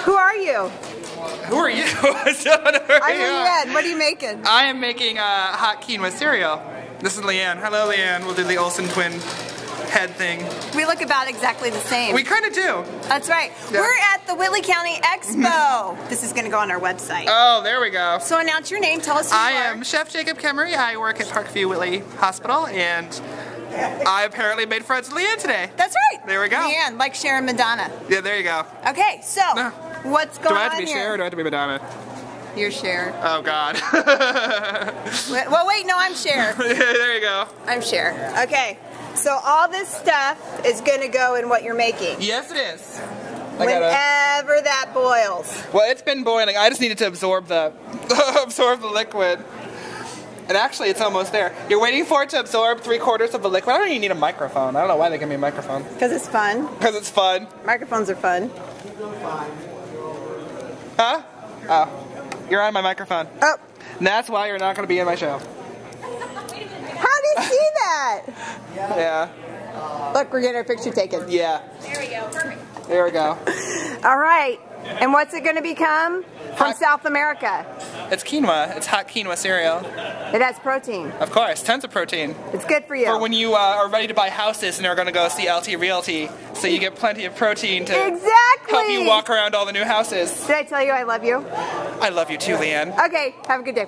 Who are you? Who are you? I don't know who I'm you are. Leanne. What are you making? I am making hot quinoa cereal. This is Leanne. Hello, Leanne. We'll do the Olsen twin head thing. We look about exactly the same. We kind of do. That's right. Yeah. We're at the Whitley County Expo. This is going to go on our website. Oh, there we go. So announce your name. Tell us who I you are. am Chef Jacob Kemery. I work at Parkview Whitley Hospital, and I apparently made friends with Leanne today. That's right. There we go. Leanne, like Sharon Madonna. Yeah, there you go. Okay, so what's going on here? Do I have to be Cher or do I have to be Madonna? You're Cher. Oh, God. Well, wait, no, I'm Cher. There you go. I'm Cher. Okay, so all this stuff is going to go in what you're making. Yes, it is. Whenever that boils. Well, it's been boiling. I just needed to absorb the liquid. And actually, it's almost there. You're waiting for it to absorb 3/4 of the liquid. I don't even need a microphone. I don't know why they give me a microphone. Because it's fun. Because it's fun. Microphones are fun. Huh? Oh. You're on my microphone. Oh. And that's why you're not going to be in my show. How do you see that? Yeah. Look, we're getting our picture taken. Yeah. There we go. Perfect. There we go. All right. And what's it going to become? From South America. It's quinoa. It's hot quinoa cereal. It has protein. Of course. Tons of protein. It's good for you. For when you are ready to buy houses and are going to go see LT Realty. So you get plenty of protein to help you walk around all the new houses. Did I tell you I love you? I love you too, Leanne. Okay. Have a good day.